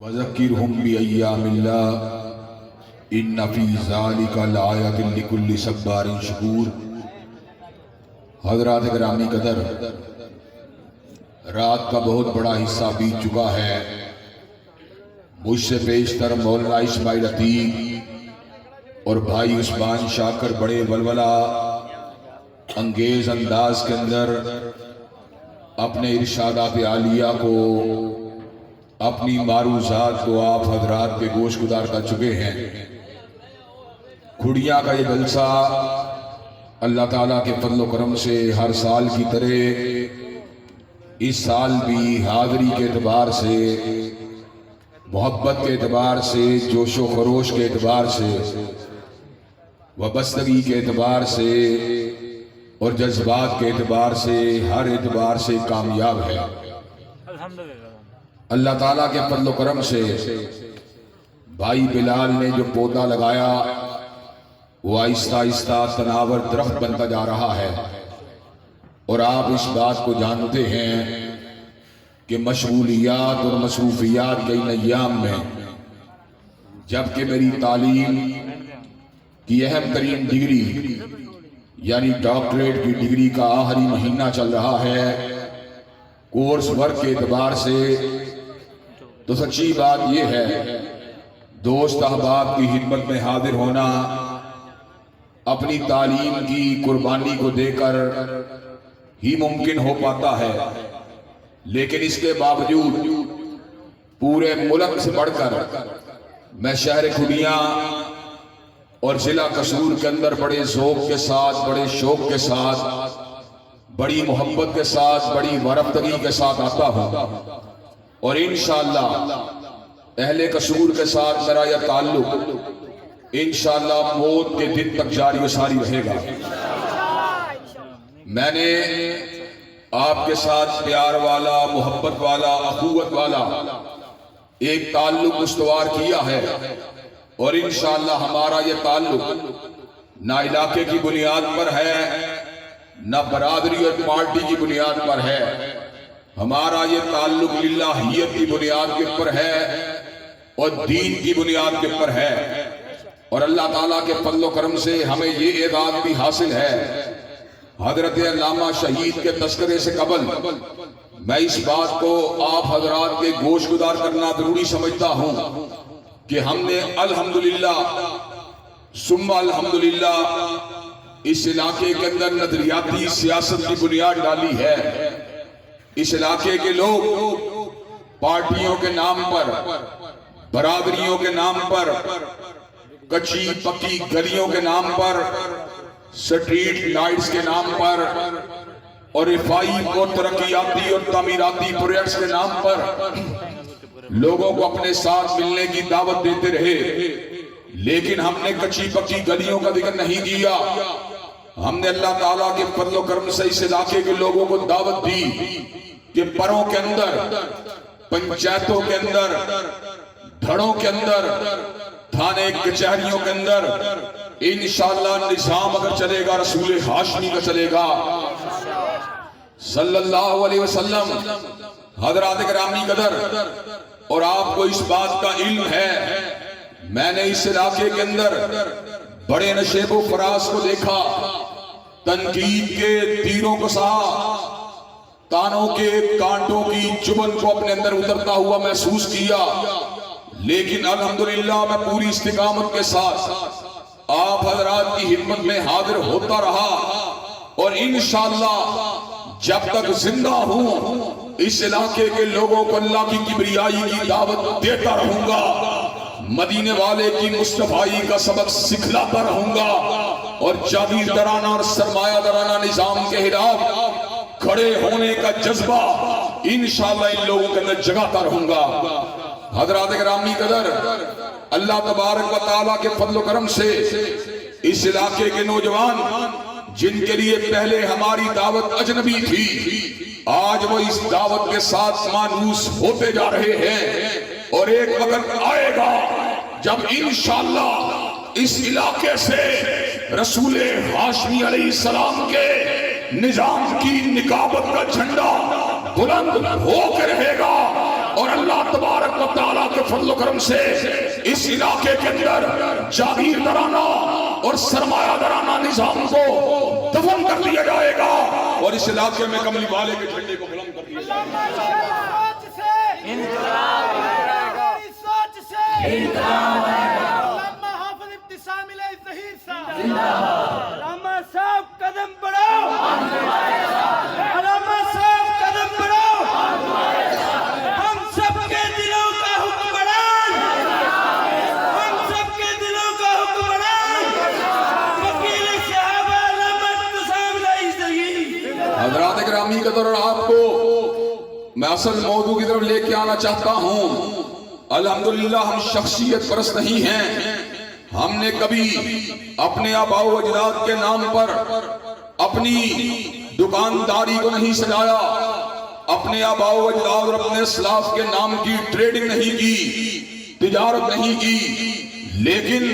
وذکرہم بایام اللہ ان فی ذالک لآیۃ لکل صبار شکور۔ حضرات گرامی قدر، رات کا بہت بڑا حصہ بیت چکا ہے۔ مجھ سے بیشتر مولانا اسماعیل عتیق اور بھائی عثمان شاکر بڑے ولولہ انگیز انداز کے اندر اپنے ارشادات عالیہ کو، اپنی معروضات کو آپ حضرات پہ گوش گزار کر چکے ہیں۔ کھڑیاں کا یہ جلسہ اللہ تعالیٰ کے فضل و کرم سے ہر سال کی طرح اس سال بھی حاضری کے اعتبار سے، محبت کے اعتبار سے، جوش و خروش کے اعتبار سے، وابستگی کے اعتبار سے اور جذبات کے اعتبار سے، ہر اعتبار سے کامیاب ہے۔ اللہ تعالیٰ کے فضل و کرم سے بھائی بلال نے جو پودا لگایا وہ آہستہ آہستہ تناور درخت بنتا جا رہا ہے، اور آپ اس بات کو جانتے ہیں کہ مشغولیات اور مصروفیات کے ان ایام میں، جبکہ میری تعلیم کی اہم ترین ڈگری یعنی ڈاکٹریٹ کی ڈگری کا آخری مہینہ چل رہا ہے، کورس ورک کے اعتبار سے تو سچی بات یہ ہے دوست احباب کی خدمت میں حاضر ہونا اپنی تعلیم کی قربانی کو دے کر ہی ممکن ہو پاتا ہے، لیکن اس کے باوجود پورے ملک سے بڑھ کر میں شہر کھڑیاں اور ضلع قصور کے اندر بڑے ذوق کے ساتھ، بڑے شوق کے ساتھ، بڑی محبت کے ساتھ، بڑی ورفتگی کے ساتھ آتا ہوں، اور انشاءاللہ اہل قصور کے ساتھ میرا یہ تعلق انشاءاللہ موت کے دن تک جاری و ساری رہے گا۔ میں نے آپ کے ساتھ پیار والا، محبت والا، اخوت والا ایک تعلق استوار کیا ہے، اور انشاءاللہ ہمارا یہ تعلق نہ علاقے کی بنیاد پر ہے، نہ برادری اور پارٹی کی بنیاد پر ہے، ہمارا یہ تعلق للہیت کی بنیاد کے اوپر ہے اور دین کی بنیاد کے اوپر ہے، اور اللہ تعالیٰ کے فضل و کرم سے ہمیں یہ اعزاز بھی حاصل ہے۔ حضرت علامہ شہید کے تذکرے سے قبل میں اس بات کو آپ حضرات کے گوش گزار کرنا ضروری سمجھتا ہوں کہ ہم نے الحمدللہ ثم الحمدللہ اس علاقے کے اندر نظریاتی سیاست کی بنیاد ڈالی ہے۔ اس علاقے کے لوگ پارٹیوں کے نام پر، برادریوں کے نام پر، کچی پکی گلیوں کے نام پر، سٹریٹ لائٹس کے نام پر اور رفائی اور ترقیاتی اور تعمیراتی پروجیکٹس کے نام پر لوگوں کو اپنے ساتھ ملنے کی دعوت دیتے رہے، لیکن ہم نے کچی پکی گلیوں کا ذکر نہیں کیا۔ ہم نے اللہ تعالیٰ کے فضل و کرم سے اس علاقے کے لوگوں کو دعوت دی کہ پروں کے اندر، پنچایتوں کے اندر، دھڑوں کے اندر، تھانے کچہریوں کے اندر انشاءاللہ نظام اگر چلے گا رسول ہاشمی کا چلے گا صلی اللہ علیہ وسلم۔ حضرات گرامی قدر، اور آپ کو اس بات کا علم ہے، میں نے اس علاقے کے اندر بڑے نشیب و فراز کو دیکھا، تنقید کے تیروں کو سہا، تانوں کے کانٹوں کی چبن کو اپنے اندر اترتا ہوا محسوس کیا، لیکن الحمدللہ میں پوری استقامت کے ساتھ آپ حضرات کی خدمت میں حاضر ہوتا رہا، اور انشاءاللہ جب تک زندہ ہوں اس علاقے کے لوگوں کو اللہ کی کبریائی کی دعوت دیتا رہوں گا، مدینے والے کی مصطفائی کا سبق سکھلاتا رہوں گا، اور جاگیردارانہ اور سرمایہ دارانہ نظام کے خلاف کھڑے ہونے کا جذبہ انشاءاللہ ان لوگوں کے اندر جگاتا رہوں گا۔ حضرات گرامی قدر، اللہ تبارک و تعالیٰ کے فضل و کرم سے اس علاقے کے نوجوان جن کے لیے پہلے ہماری دعوت اجنبی تھی، آج وہ اس دعوت کے ساتھ مانوس ہوتے جا رہے ہیں، اور ایک وقت آئے گا جب انشاءاللہ اس علاقے سے رسول ہاشمی علیہ السلام کے نظام کی نکابت کا جھنڈا بلند ہو کے رہے گا، اور اللہ تبارک و تعالیٰ کے فضل و کرم سے اس علاقے کے اندر جاگیردارانہ اور سرمایہ دارانہ نظام کو دفن کر دیا جائے گا اور اس علاقے میں کملی والے کے جھنڈے کو بلند کر دیا جائے حضرات گرامی قدر، اور آپ کو میں اصل موضوع کی طرف لے کے آنا چاہتا ہوں۔ الحمدللہ ہم شخصیت پرست نہیں ہیں، ہم نے کبھی اپنے آباء و اجداد کے نام پر اپنی دکانداری کو نہیں سجایا، اپنے آباء و اجداد اور اپنے اسلاف کے نام کی ٹریڈنگ نہیں کی، تجارت نہیں کی، لیکن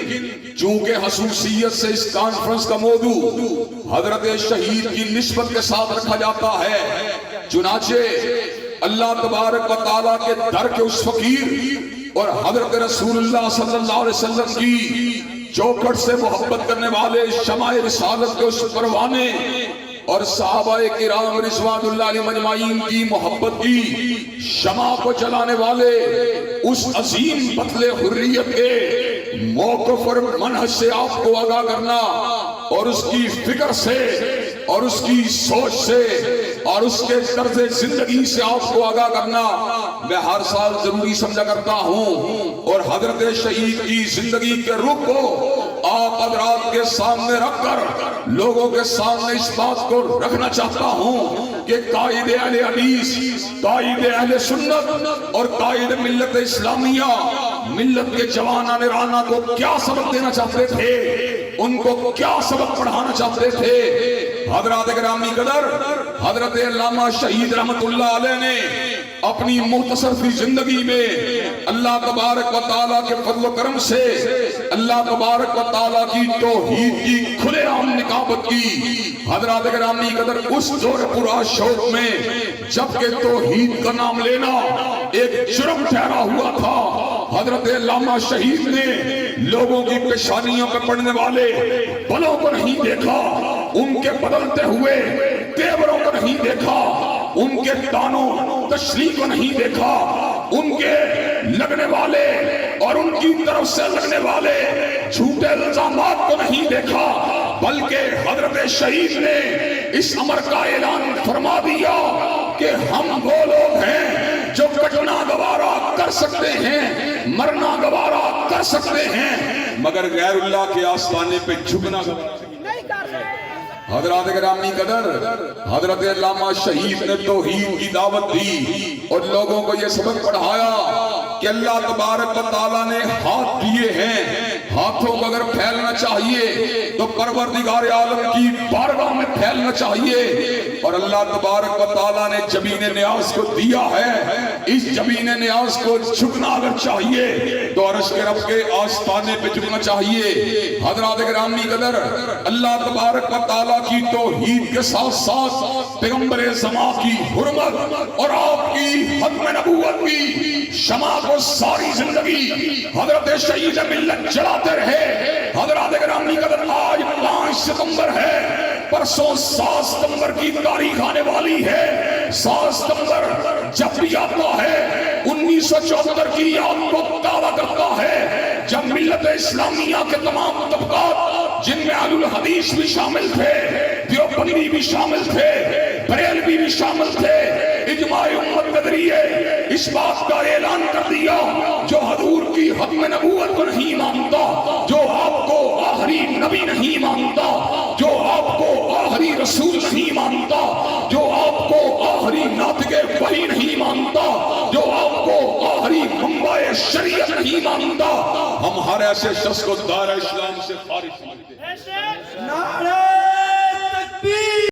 چونکہ خصوصیت سے اس کانفرنس کا موضوع حضرت شہید کی نسبت کے ساتھ رکھا جاتا ہے، چنانچہ اللہ تبارک و تعالیٰ کے در کے اس فقیر اور حضرت رسول اللہ صلی اللہ علیہ وسلم کی چوکھٹ سے محبت کرنے والے شمع رسالت کے اس پروانے اور صحابہ کرام رضوان اللہ علیہ مجمعین کی محبت کی شمع کو جلانے والے اس عظیم بطل حریت کے موقف اور منہج سے آپ کو آگاہ کرنا اور اس کی فکر سے اور اس کی سوچ سے اور اس کے طرز زندگی سے آپ کو آگاہ کرنا میں ہر سال ضروری سمجھا کرتا ہوں، اور حضرت شہید کی زندگی کے رخ کو آپ حضرات کے سامنے رکھ کر لوگوں کے سامنے اس بات کو رکھنا چاہتا ہوں کہ قائد اہل حدیث، قائد اہل سنت اور قائد ملت اسلامیہ ملت کے جوانان رانا کو کیا سبق دینا چاہتے تھے، ان کو کیا سبق پڑھانا چاہتے تھے۔ حضرات گرامی قدر، حضرت علامہ شہید رحمت اللہ علیہ نے اپنی مختصر سی زندگی میں اللہ تبارک و تعالیٰ کے فضل و کرم سے اللہ تبارک و تعالیٰ کی توحید کی کھلے عام نکابت کی۔ حضرات گرامی قدر، اس دور پورا شوق میں جبکہ توحید کا نام لینا ایک جرم ٹھہرا ہوا تھا، حضرت علامہ شہید نے لوگوں کی پیشانیوں پہ پڑنے والے بلوں کو نہیں دیکھا، ان کے بدلتے ہوئے تیوروں کو نہیں دیکھا، ان کے دانوں تشریح کو نہیں دیکھا، ان کے لگنے والے اور ان کی طرف سے لگنے والے جھوٹے الزامات کو نہیں دیکھا، بلکہ حضرت شہید نے اس امر کا اعلان فرما دیا کہ ہم وہ لوگ ہیں جو کٹنا گوارا کر سکتے ہیں، مرنا گوارا کر سکتے ہیں، مگر غیر اللہ کے آستانے پہ جھکنا گوارا نہیں کر سکتے۔ حضرات گرامی قدر، حضرت علامہ شہید نے توحید کی دعوت دی اور لوگوں کو یہ سبق پڑھایا کہ اللہ تبارک و تعالیٰ نے ہاتھ دیے ہیں، ہاتھوں کو اگر پھیلنا چاہیے تو پروردگار عالم کی بارگاہ میں پھیلنا چاہیے، اور اللہ تبارک و تعالیٰ نے جبین نیاز کو دیا ہے، اس جبین نیاز کو جھکنا اگر چاہیے تو عرش کے رب کے آستانے پہ جھکنا چاہیے۔ حضرات گرامی قدر، اللہ تبارک و تعالیٰ کی توحید کے ساتھ ساتھ پیغمبر زمان کی حرمت اور آپ کی ختم نبوت کی شمع کو ساری زندگی حضرت شہید ملت جلاتے رہے۔ حضرات گرامی قدر، آج 5 ستمبر ہے، پرسوں 7 ستمبر کی تاریخ آنے والی ہے۔ 7 ستمبر جب بھی آتا ہے 1974 کی یاد کو تازہ کرتا ہے، جب ملت اسلامیہ کے تمام طبقات جن میں اہل الحدیث بھی شامل تھے، دیوبندی بھی شامل تھے، بریلوی بھی شامل تھے، اجماع امت کے ذریعے اس بات کا اعلان کر دیا جو حضور کی ختم نبوت کو نہیں مانتا، جو آپ کو آخری نبی نہیں مانتا، جو آپ کو آخری رسول نہیں مانتا، جو آپ کو آخری ناطق وحی نہیں مانتا، جو آپ کو آخری منبع شریعت نہیں مانتا، ہم ہر ایسے شخص کو دائرہ اسلام سے خارج سمجھتے ہیں۔ نعرہ